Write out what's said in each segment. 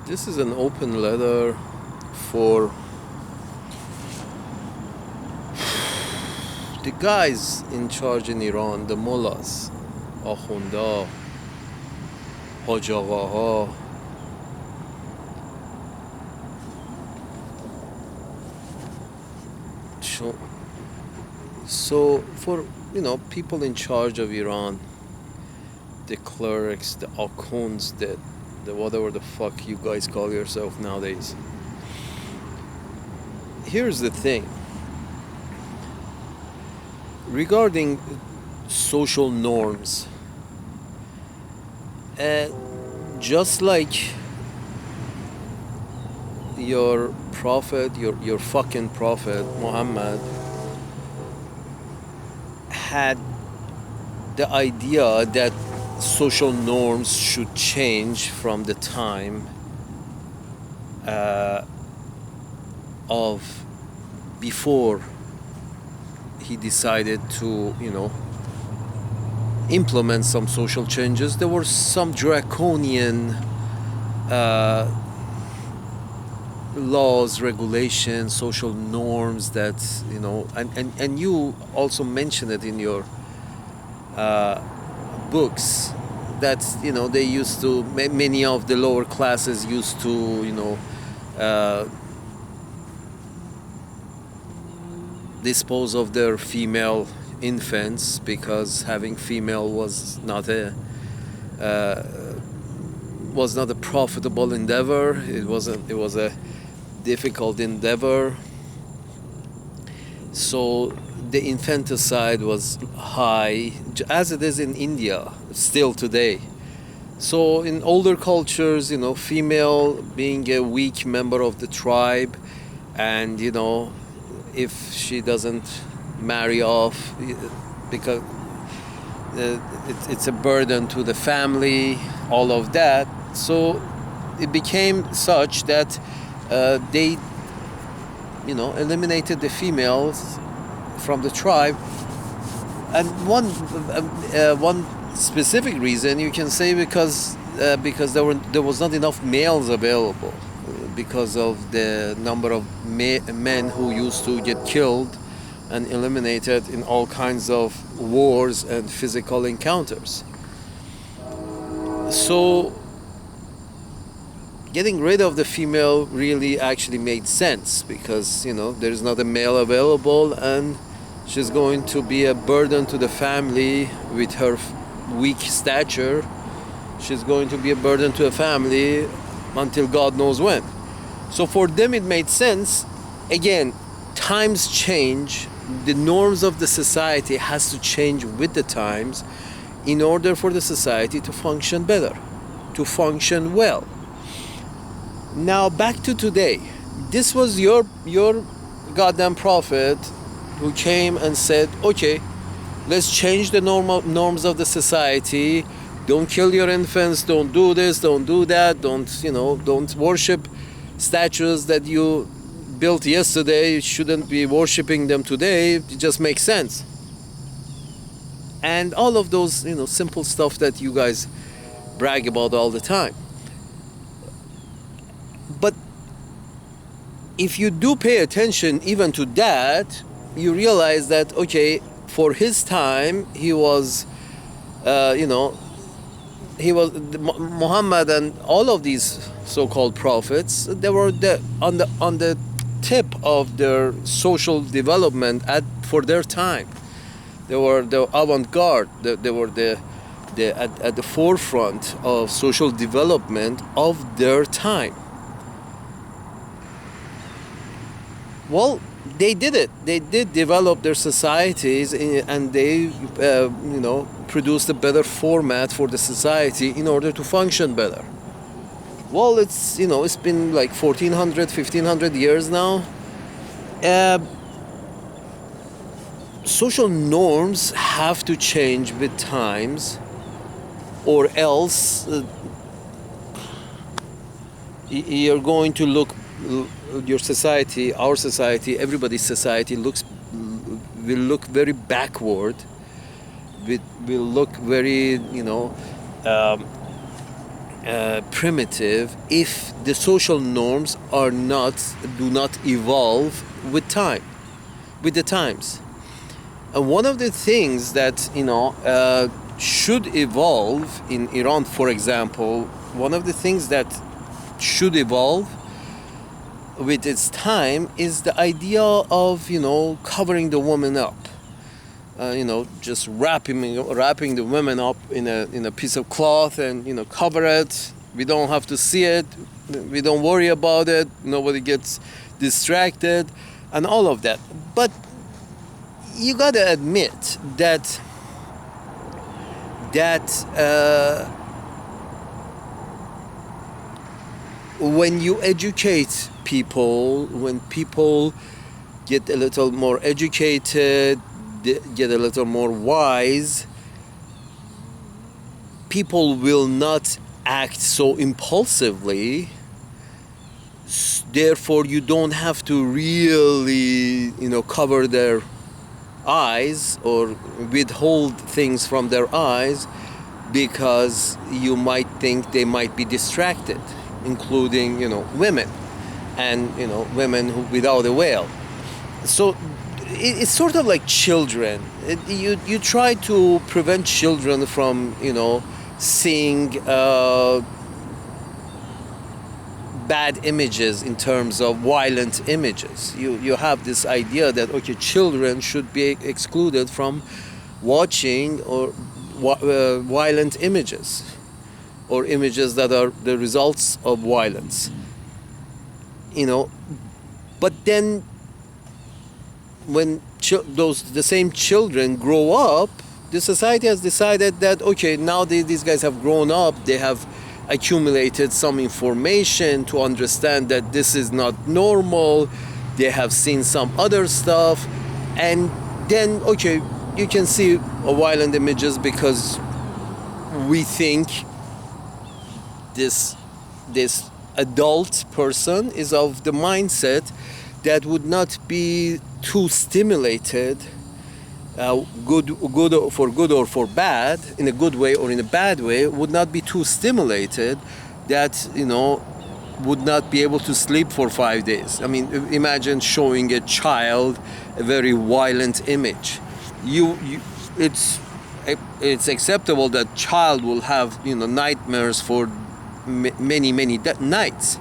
This is an open letter for the guys in charge in Iran, the Mollahs, Akhunda, Haj Aghaha. So for people in charge of Iran, the clerics, the akhunds, the whatever the fuck you guys call yourself nowadays. Here's the thing. Regarding social norms, just like your prophet, your fucking prophet Muhammad had the idea that social norms should change from the time of before he decided to, implement some social changes. There were some draconian laws, regulations, social norms that, and you also mentioned it in your books that, they used to, many of the lower classes used to, dispose of their female infants because having female was not a profitable endeavor. It was a difficult endeavor. So the infanticide was high, as it is in India still today. So in older cultures, female being a weak member of the tribe, and if she doesn't marry off because it's a burden to the family, all of that. So it became such that they eliminated the females from the tribe. And one specific reason you can say because there was not enough males available, because of the number of men who used to get killed and eliminated in all kinds of wars and physical encounters. So getting rid of the female really actually made sense, because there's not a male available and she's going to be a burden to the family with her weak stature. She's going to be a burden to a family until God knows when. So for them it made sense. Again, times change. The norms of the society has to change with the times in order for the society to function better, to function well. Now back to today. This was your goddamn prophet who came and said, okay, let's change the norms of the society. Don't kill your infants, don't do this, don't do that, don't worship statues that you built yesterday. You shouldn't be worshipping them today. It just makes sense. And all of those, simple stuff that you guys brag about all the time. But if you do pay attention even to that, you realize that, okay, for his time, he was Muhammad and all of these so-called prophets, they were on the tip of their social development for their time. They were the avant-garde. They were at the forefront of social development of their time. Well, they did it. They did develop their societies, and they, produced a better format for the society in order to function better. Well, it's been like 1400, 1500 years now. Social norms have to change with times, or else you're going to look, your society, our society, everybody's society will look very backward. Will look very, primitive if the social norms do not evolve with time, with the times. One of the things that should evolve in Iran, for example, one of the things that should evolve with its time is the idea of covering the woman up. Just wrapping the women up in a piece of cloth and cover it. We don't have to see it. We don't worry about it. Nobody gets distracted, and all of that. But you gotta admit that when you educate people, when people get a little more educated, get a little more wise, people will not act so impulsively. Therefore, you don't have to really, cover their eyes or withhold things from their eyes, because you might think they might be distracted, including, women, and, women without a veil. So it's sort of like children. You try to prevent children from, seeing bad images in terms of violent images. You have this idea that, okay, children should be excluded from watching or violent images, or images that are the results of violence. But then when the same children grow up, the society has decided that, okay, now these guys have grown up, they have accumulated some information to understand that this is not normal, they have seen some other stuff, and then, okay, you can see violent images because we think this adult person is of the mindset that would not be too stimulated, good or for bad, in a good way or in a bad way, would not be too stimulated, that would not be able to sleep for 5 days. I mean, imagine showing a child a very violent image. It's acceptable that child will have nightmares for many nights.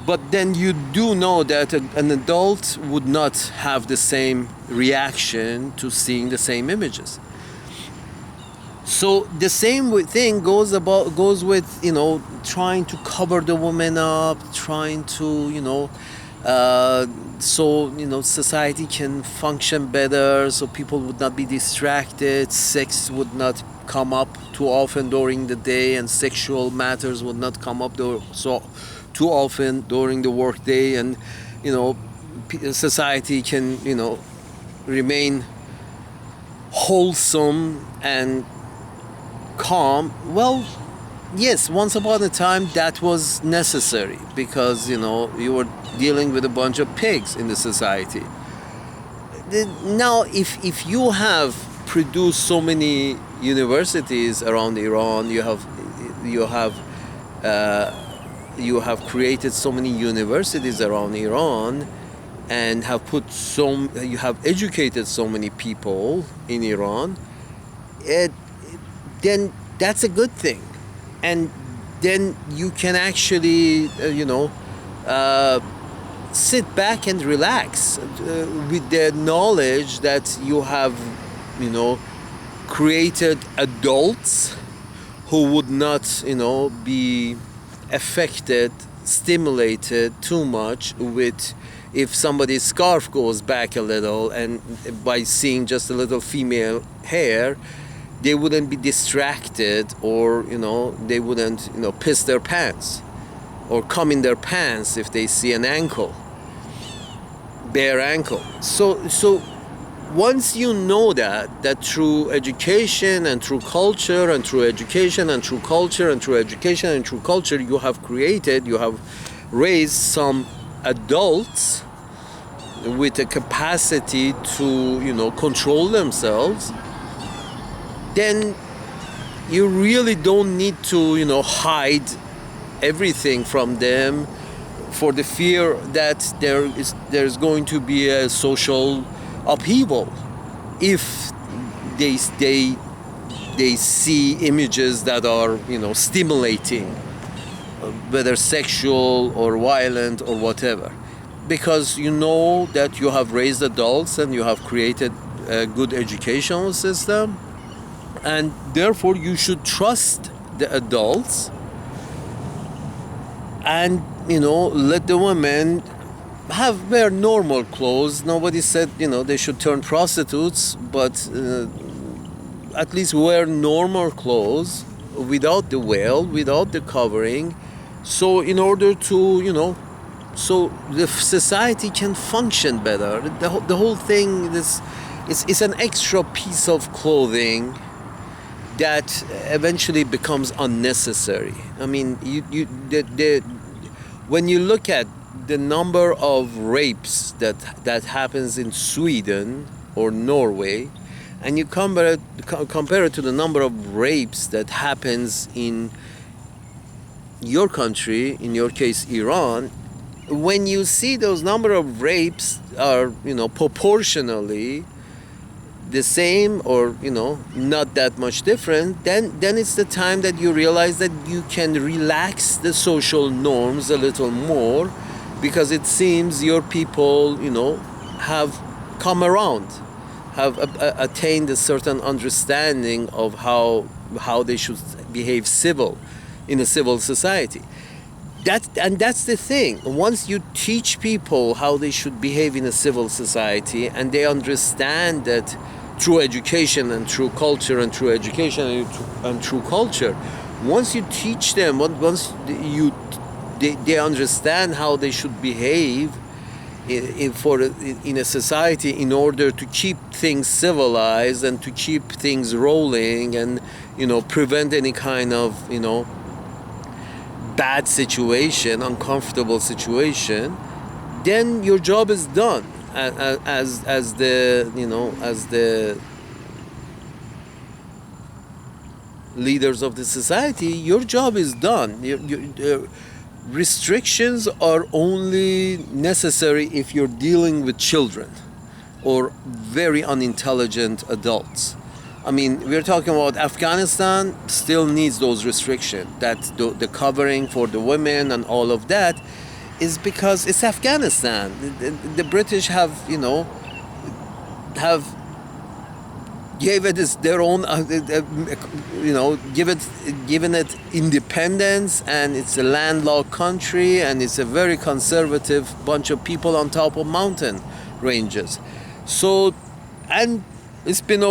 But then you do know that an adult would not have the same reaction to seeing the same images. So the same thing goes with trying to cover the woman up, trying to society can function better, so people would not be distracted, sex would not come up too often during the day, and sexual matters would not come up too often during the workday, and society can remain wholesome and calm. Well, yes, once upon a time that was necessary, because you were dealing with a bunch of pigs in the society. Now if you have produced so many universities around Iran, you have created so many universities around Iran, and you have educated so many people in Iran, then that's a good thing. And then you can actually sit back and relax with the knowledge that you have created adults who would not be affected, stimulated too much with, if somebody's scarf goes back a little, and by seeing just a little female hair, they wouldn't be distracted, or they wouldn't piss their pants or come in their pants if they see an bare ankle. So once you know that through education and through culture and through education and through culture and through education and through culture, you have raised some adults with a capacity to control themselves, then you really don't need to, hide everything from them for the fear that there's going to be a social upheaval if they they they see images that are, stimulating, whether sexual or violent or whatever, because you know that you have raised adults and you have created a good educational system, and therefore you should trust the adults and, let the women wear normal clothes. Nobody said, they should turn prostitutes, but at least wear normal clothes without the veil, without the covering, so in order to, so the society can function better. The whole thing is an extra piece of clothing that eventually becomes unnecessary. I mean, when you look at the number of rapes that happens in Sweden or Norway, and you compare it to the number of rapes that happens in your country, in your case Iran, when you see those number of rapes are, proportionally the same or, not that much different, then it's the time that you realize that you can relax the social norms a little more, because it seems your people, have come around, have attained a certain understanding of how they should behave in a civil society. That's the thing. Once you teach people how they should behave in a civil society, and they understand that through education and through culture and through education and through culture, once you teach them, they understand how they should behave in a society in order to keep things civilized and to keep things rolling and, prevent any kind of, bad situation, uncomfortable situation, then your job is done as the leaders of the society. Your job is done. Restrictions are only necessary if you're dealing with children or very unintelligent adults. I mean, we're talking about Afghanistan still needs those restrictions, that the covering for the women and all of that is because it's Afghanistan. The British have gave it their own, given it independence, and it's a landlocked country, and it's a very conservative bunch of people on top of mountain ranges. So, and it's been,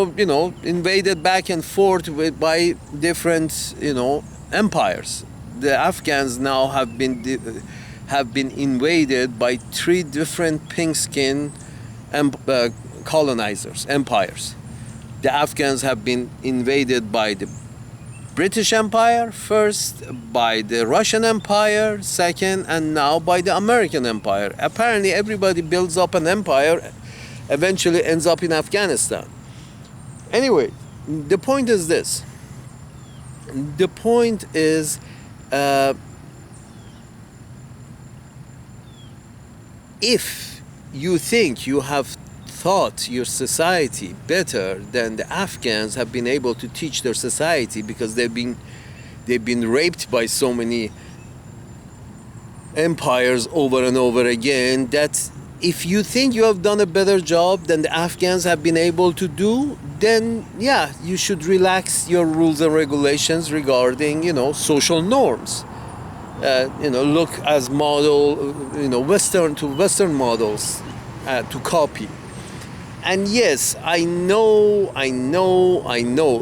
invaded back and forth by different, empires. The Afghans now have been invaded by 3 different pink-skinned colonizers, empires. The Afghans have been invaded by the British Empire first, by the Russian Empire second, and now by the American Empire. Apparently everybody builds up an empire, eventually ends up in Afghanistan. Anyway, the point is this. The point is, if you think you have taught your society better than the Afghans have been able to teach their society, because they've been raped by so many empires over and over again, that if you think you have done a better job than the Afghans have been able to do, then yeah, you should relax your rules and regulations regarding, social norms. Look as model, Western models to copy. And yes, I know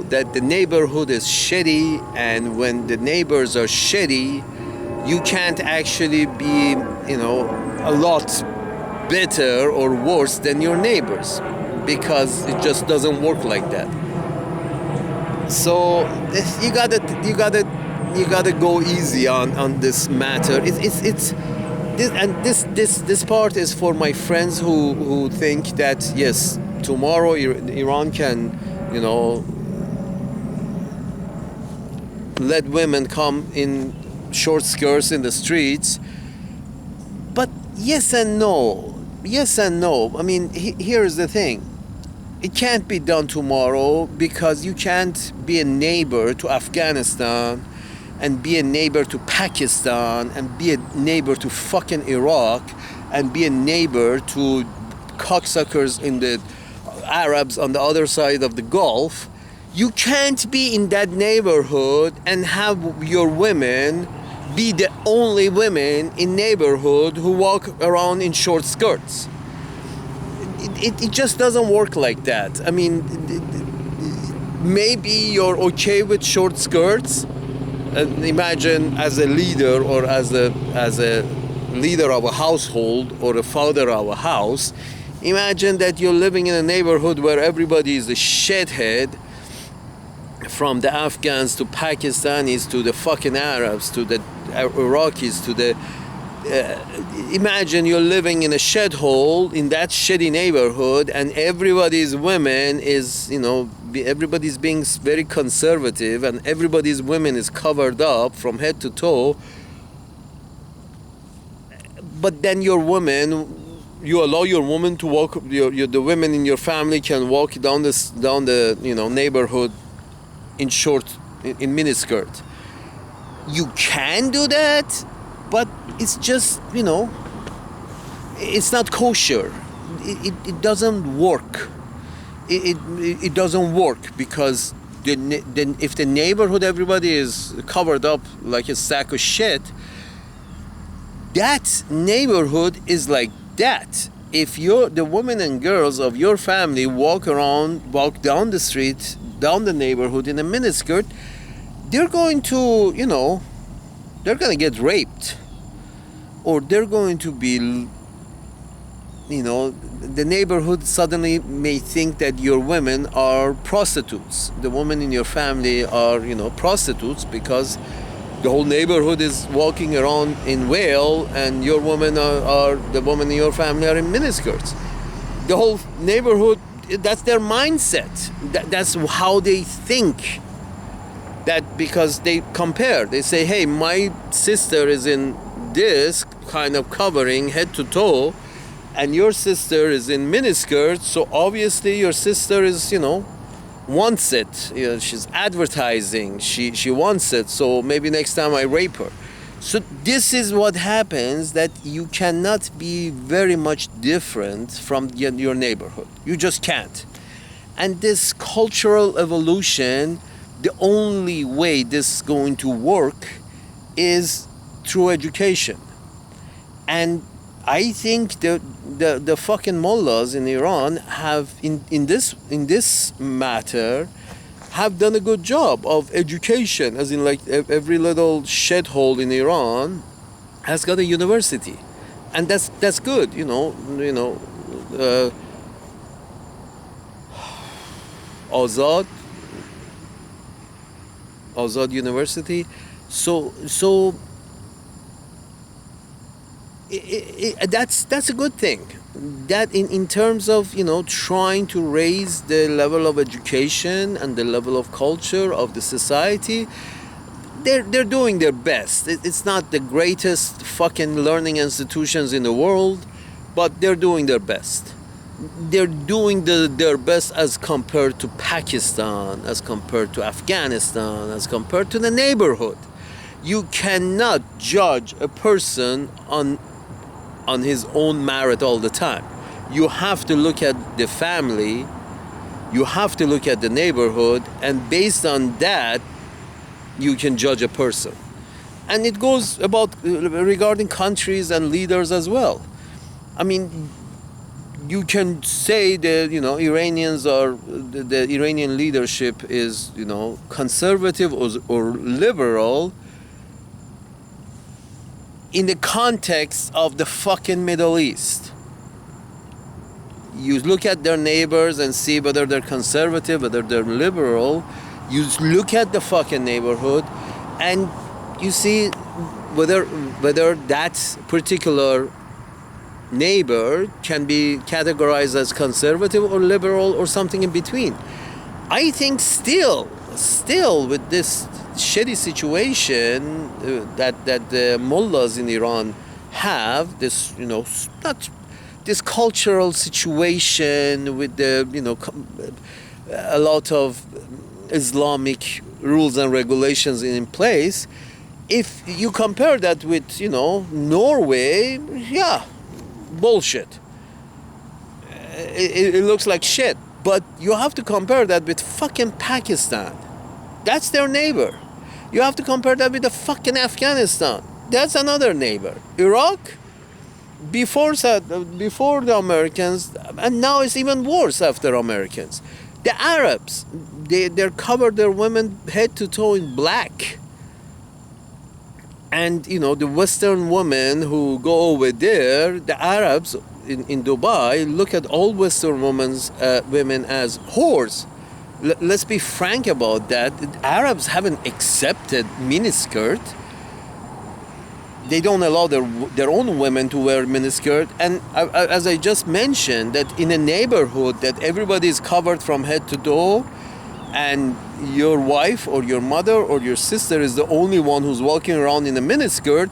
that the neighborhood is shitty, and when the neighbors are shitty, you can't actually be, a lot better or worse than your neighbors, because it just doesn't work like that. So you gotta go easy on this matter. This part is for my friends who think that yes, tomorrow Iran can, let women come in short skirts in the streets. But yes and no. Yes and no. I mean, here's the thing. It can't be done tomorrow, because you can't be a neighbor to Afghanistan and be a neighbor to Pakistan and be a neighbor to fucking Iraq and be a neighbor to cocksuckers in the Arabs on the other side of the Gulf. You can't be in that neighborhood and have your women be the only women in neighborhood who walk around in short skirts. It just doesn't work like that. I mean, maybe you're okay with short skirts. Imagine as a leader, or as a leader of a household, or a father of a house. Imagine that you're living in a neighborhood where everybody is a shithead, from the Afghans to Pakistanis to the fucking Arabs to the Iraqis to the imagine you're living in a shithole in that shitty neighborhood, and everybody's women is, everybody's being very conservative, and everybody's women is covered up from head to toe. But then your woman, you allow your woman to walk, the women in your family can walk down the neighborhood in miniskirt. You can do that, but it's just, it's not kosher. It doesn't work. It doesn't work, because if the neighborhood, everybody is covered up like a sack of shit, that neighborhood is like that. If the women and girls of your family walk down the street, down the neighborhood in a miniskirt, they're going to, they're going to get raped. Or they're going to be, the neighborhood suddenly may think that your women are prostitutes. The women in your family are, prostitutes, because the whole neighborhood is walking around in veil, and your women the women in your family are in miniskirts. The whole neighborhood, that's their mindset. That's how they think. That because they compare, they say, hey, my sister is in this kind of covering head to toe, and your sister is in miniskirt, so obviously your sister is, wants it. She's advertising, she wants it, so maybe next time I rape her. So this is what happens, that you cannot be very much different from your neighborhood. You just can't. And this cultural evolution, the only way this is going to work is through education. And I think the fucking mullahs in Iran have in this matter have done a good job of education, as in like every little shithole in Iran has got a university, and that's good. Azad University. So that's a good thing. That in terms of trying to raise the level of education and the level of culture of the society, they're doing their best. It's not the greatest fucking learning institutions in the world, but they're doing their best. They're doing their best as compared to Pakistan, as compared to Afghanistan, as compared to the neighborhood. You cannot judge a person on his own merit all the time. You have to look at the family, you have to look at the neighborhood, and based on that, you can judge a person. And it goes about regarding countries and leaders as well. I mean, you can say that Iranians are the Iranian leadership is conservative or liberal in the context of the fucking Middle East. You look at their neighbors and see whether they're conservative, whether they're liberal. You look at the fucking neighborhood and you see whether that particular neighbor can be categorized as conservative or liberal or something in between. I think still with this shitty situation that the mullahs in Iran have, this, not this cultural situation with the, a lot of Islamic rules and regulations in place. If you compare that with, Norway, yeah, bullshit. It looks like shit. But you have to compare that with fucking Pakistan. That's their neighbor. You have to compare that with the fucking Afghanistan. That's another neighbor. Iraq, before the Americans, and now it's even worse after Americans. The Arabs, they're covered their women head to toe in black. And, the Western women who go over there, the Arabs in Dubai, look at all Western women as whores. Let's be frank about that. The Arabs haven't accepted miniskirt. They don't allow their own women to wear miniskirt. And as I just mentioned, that in a neighborhood that everybody is covered from head to toe, and your wife or your mother or your sister is the only one who's walking around in a miniskirt,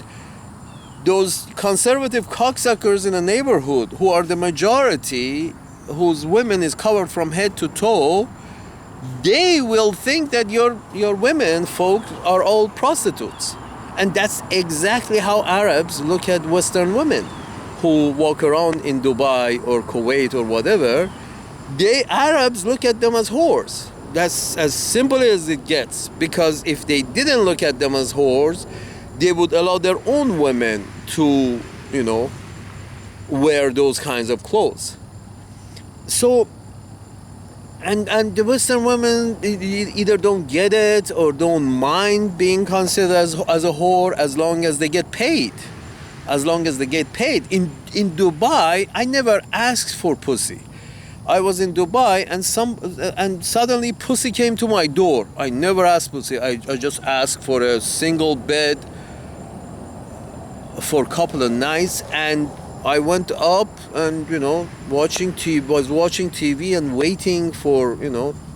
those conservative cocksuckers in a neighborhood who are the majority, whose women is covered from head to toe, they will think that your women folk are all prostitutes. And that's exactly how Arabs look at Western women who walk around in Dubai or Kuwait or whatever. Arabs look at them as whores. That's as simple as it gets. Because if they didn't look at them as whores, they would allow their own women to, wear those kinds of clothes. So, and the Western women either don't get it or don't mind being considered as a whore as long as they get paid. As long as they get paid. In Dubai, I never asked for pussy. I was in Dubai and suddenly pussy came to my door. I never asked pussy. I just asked for a single bed for a couple of nights, and I went up and watching TV and waiting for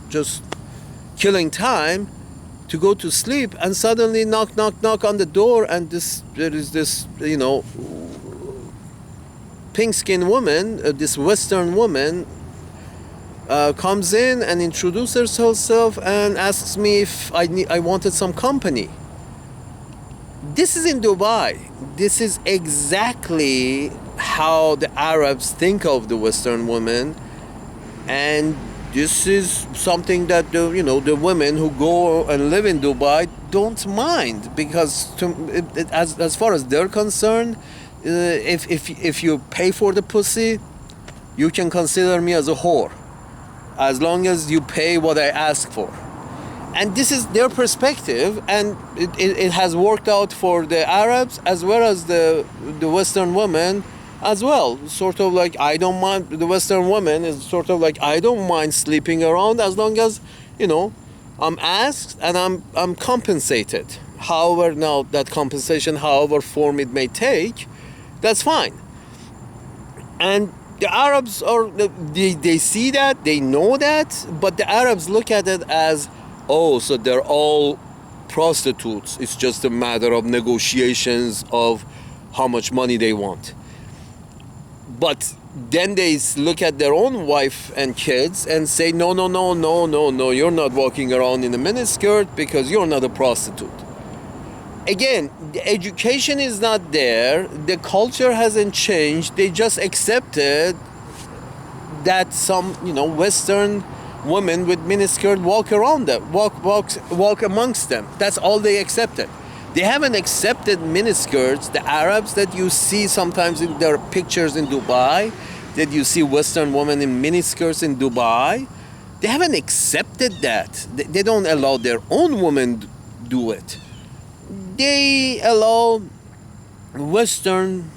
just killing time to go to sleep, and suddenly knock on the door, and there is this pink-skinned woman, this Western woman, comes in and introduces herself and asks me if I wanted some company. This is in Dubai. This is exactly how the Arabs think of the Western woman, and this is something that the women who go and live in Dubai don't mind, because as far as they're concerned, if you pay for the pussy, you can consider me as a whore, as long as you pay what I ask for. And this is their perspective, and it has worked out for the Arabs as well as the Western women as well. Sort of like, I don't mind, the Western woman is sort of like, I don't mind sleeping around as long as I'm asked and I'm compensated. However, now that compensation, however form it may take, that's fine. And the Arabs they see that, they know that, but the Arabs look at it as, oh, so they're all prostitutes. It's just a matter of negotiations of how much money they want. But then they look at their own wife and kids and say, no, you're not walking around in a miniskirt because you're not a prostitute. Again, the education is not there. The culture hasn't changed. They just accepted that some, Western women with miniskirt walk around them, walk amongst them. That's all they accepted. They haven't accepted miniskirts. The Arabs that you see sometimes in their pictures in Dubai, that you see Western women in miniskirts in Dubai, they haven't accepted that. They don't allow their own women do it. They allow Western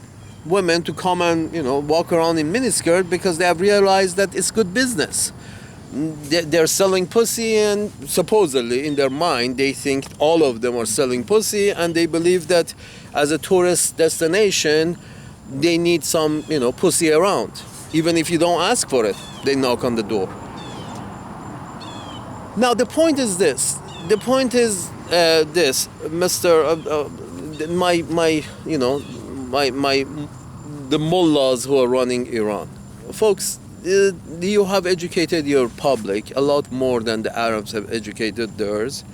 women to come and walk around in miniskirt because they have realized that it's good business. They're selling pussy, and supposedly in their mind they think all of them are selling pussy, and they believe that as a tourist destination they need some pussy around. Even if you don't ask for it, they knock on the door. Now the point is this. The point is, this, Mr. My, the mullahs who are running Iran. Folks, you have educated your public a lot more than the Arabs have educated theirs,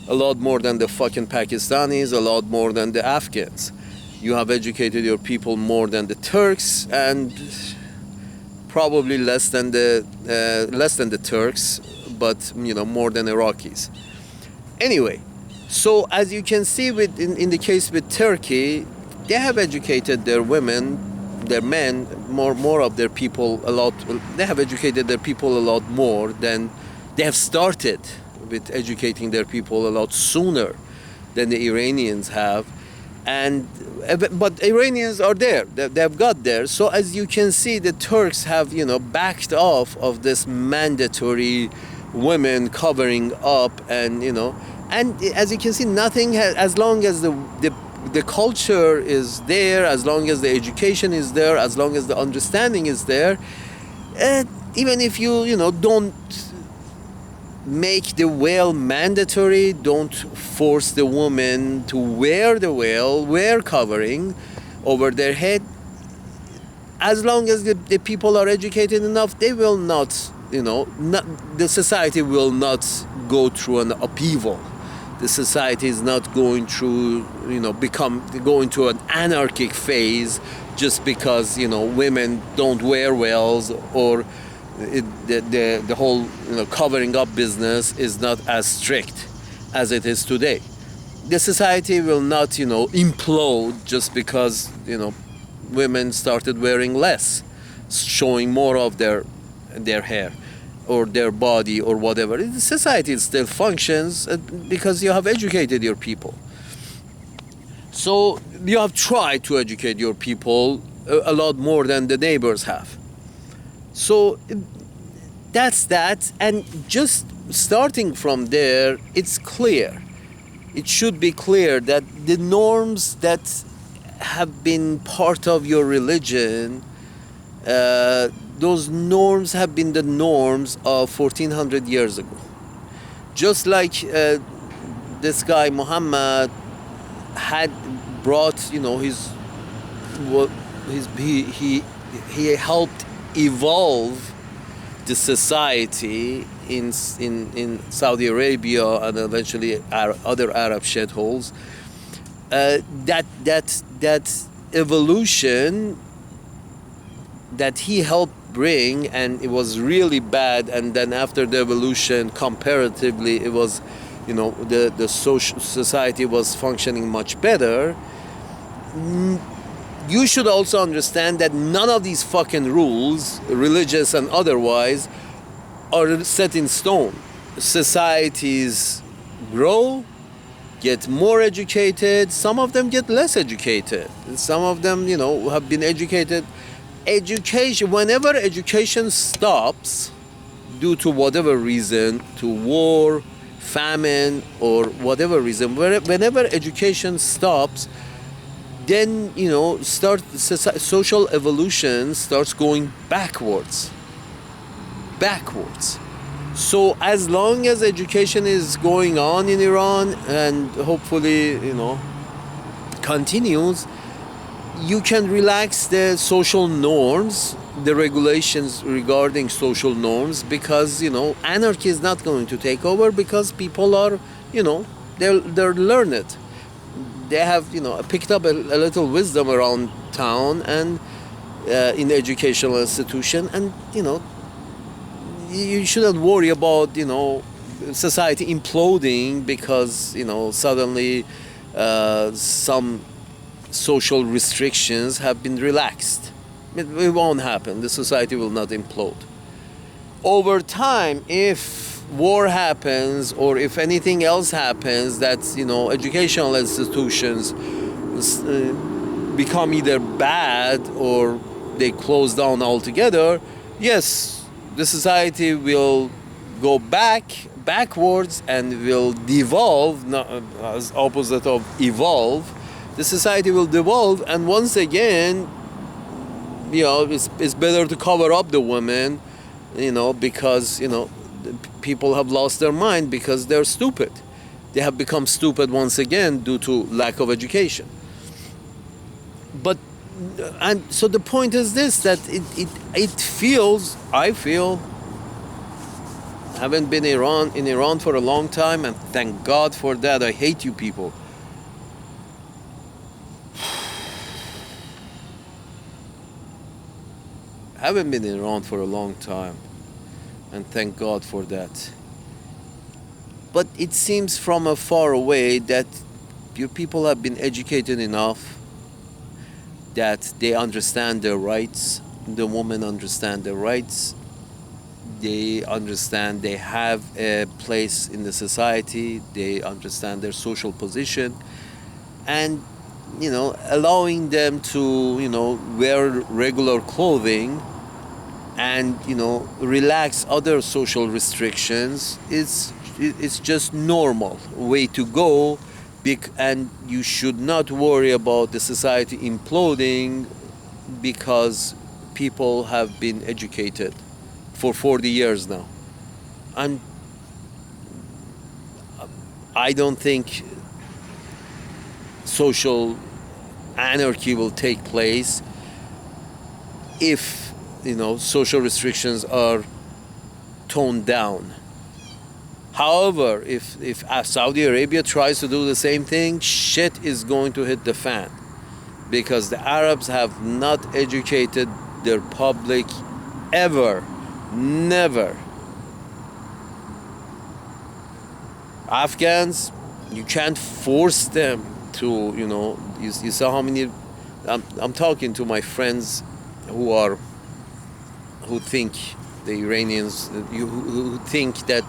a lot more than the fucking Pakistanis, a lot more than the Afghans. You have educated your people more than the Turks, and probably less than the Turks, but more than Iraqis. Anyway, so as you can see, in the case with Turkey, they have educated their women, their men, more of their people a lot. They have educated their people a lot more than they have started with educating their people a lot sooner than the Iranians have. And but Iranians are there. They've got there. So as you can see, the Turks have backed off of this mandatory women covering up, and and as you can see, nothing has, as long as the culture is there, as long as the education is there, as long as the understanding is there, even if you don't make the veil mandatory, don't force the woman to wear the veil, wear covering over their head, as long as the people are educated enough, they will not, the society will not go through an upheaval. The society is not going through, going to an anarchic phase just because, women don't wear veils, or the whole covering up business is not as strict as it is today. The society will not implode just because women started wearing less, showing more of their hair or their body or whatever. The society still functions because you have educated your people. So you have tried to educate your people a lot more than the neighbors have. So that's that, and just starting from there, it's clear. It should be clear that the norms that have been part of your religion, those norms have been the norms of 1400 years ago. Just like this guy Muhammad had brought, he helped evolve the society in Saudi Arabia and eventually other Arab shitholes. That evolution that he helped bring, and it was really bad, and then after the evolution, comparatively, it was, the social society was functioning much better. You should also understand that none of these fucking rules, religious and otherwise, are set in stone. Societies grow, get more educated, some of them get less educated. Some of them, have been educated. Education, whenever education stops, due to whatever reason, to war, famine, or whatever reason, whenever education stops, then social evolution starts going backwards. So as long as education is going on in Iran, and hopefully continues, you can relax the social norms, the regulations regarding social norms, because anarchy is not going to take over, because people are they're learned. They have picked up a little wisdom around town and in the educational institution, and you shouldn't worry about society imploding because suddenly some social restrictions have been relaxed. It won't happen. The society will not implode. Over time, if war happens, or if anything else happens, that educational institutions become either bad or they close down altogether, yes, the society will go backwards and will devolve, not as opposite of evolve. The society will devolve, and once again, it's better to cover up the women, because people have lost their mind because they're stupid. they have become stupid once again due to lack of education. But and so the point is this, that it feels, I feel, haven't been in Iran for a long time, and thank God for that. I hate you people. Haven't been in Iran for a long time, and thank God for that. But it seems from afar away that your people have been educated enough that they understand their rights. The women understand their rights. They understand they have a place in the society. They understand their social position. And, allowing them to, wear regular clothing and, relax other social restrictions it's just normal way to go. And you should not worry about the society imploding because people have been educated for 40 years now. And I don't think social anarchy will take place if, social restrictions are toned down. However, if Saudi Arabia tries to do the same thing, shit is going to hit the fan. Because the Arabs have not educated their public ever. Never. Afghans, you can't force them to, you saw how many, I'm talking to my friends who think, the Iranians, who think that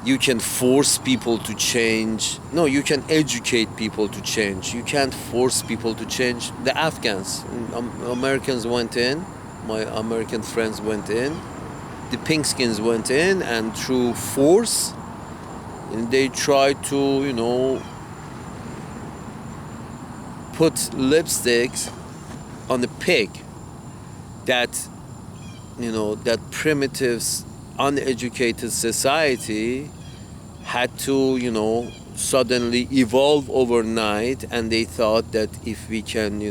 you can force people to change. No, you can educate people to change. You can't force people to change. The Afghans, Americans went in, my American friends went in, the Pinkskins went in, and through force, and they tried to, put lipsticks on the pig that, that primitive, uneducated society had to, suddenly evolve overnight, and they thought that if we can,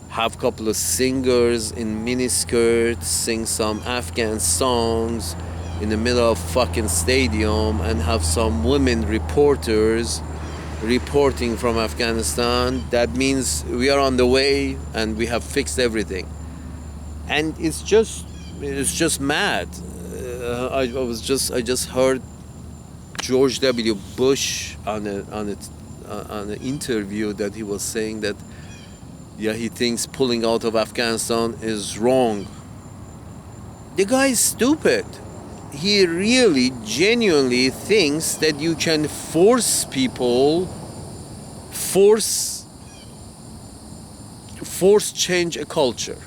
have a couple of singers in miniskirts sing some Afghan songs in the middle of fucking stadium and have some women reporters reporting from Afghanistan, that means we are on the way and we have fixed everything. And it's just mad. I just heard George W. Bush on an interview that he was saying that he thinks pulling out of Afghanistan is wrong. The guy is stupid. He really genuinely thinks that you can force change a culture.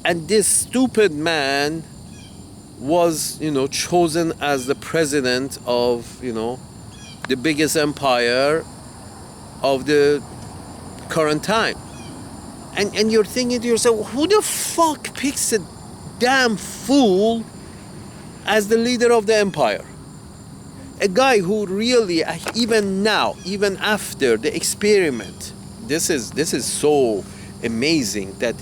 And this stupid man was, chosen as the president of, the biggest empire of the current time. And you're thinking to yourself, who the fuck picks a damn fool as the leader of the empire? A guy who really, even now, even after the experiment, this is so amazing that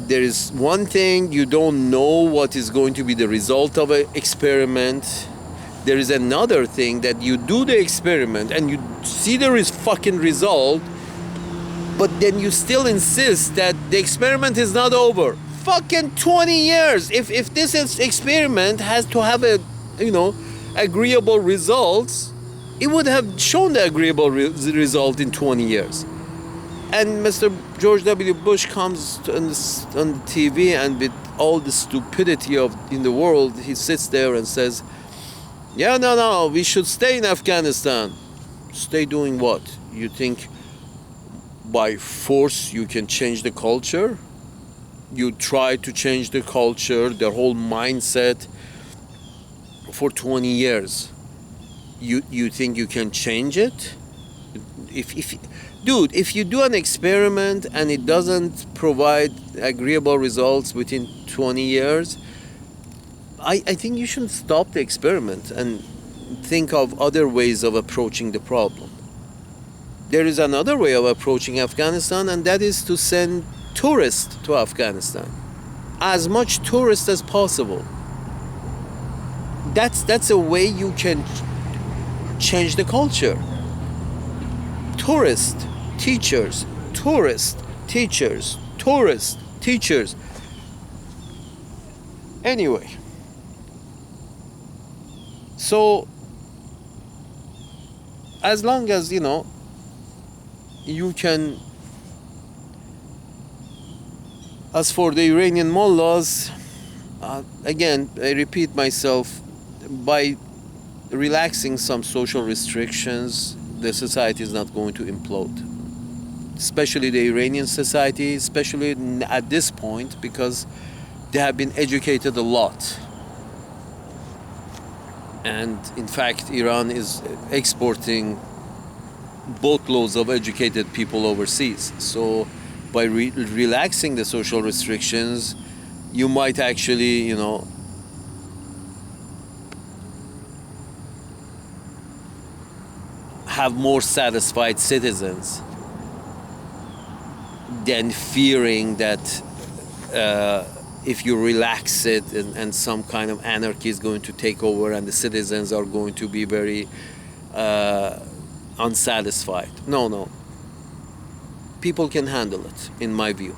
there is one thing, you don't know what is going to be the result of an experiment. There is another thing that you do the experiment and you see there is fucking result, but then you still insist that the experiment is not over. Fucking 20 years. If this experiment has to have agreeable results, it would have shown the agreeable result in 20 years. And Mr. George W. Bush comes on the TV, and with all the stupidity in the world, he sits there and says, no, we should stay in Afghanistan. Stay doing what? You think by force you can change the culture? You try to change the culture, their whole mindset for 20 years. You think you can change it? If you do an experiment and it doesn't provide agreeable results within 20 years, I think you should stop the experiment and think of other ways of approaching the problem. There is another way of approaching Afghanistan, and that is to send tourists to Afghanistan. As much tourists as possible. That's a way you can change the culture. Tourists, teachers, tourists, teachers, tourists, teachers. Anyway, so as long as you can. As for the Iranian mullahs, again, I repeat myself, by relaxing some social restrictions, the society is not going to implode. Especially the Iranian society, especially at this point, because they have been educated a lot. And in fact, Iran is exporting boatloads of educated people overseas. So by relaxing the social restrictions, you might actually, have more satisfied citizens than fearing that if you relax it and some kind of anarchy is going to take over and the citizens are going to be very unsatisfied. No. People can handle it, in my view.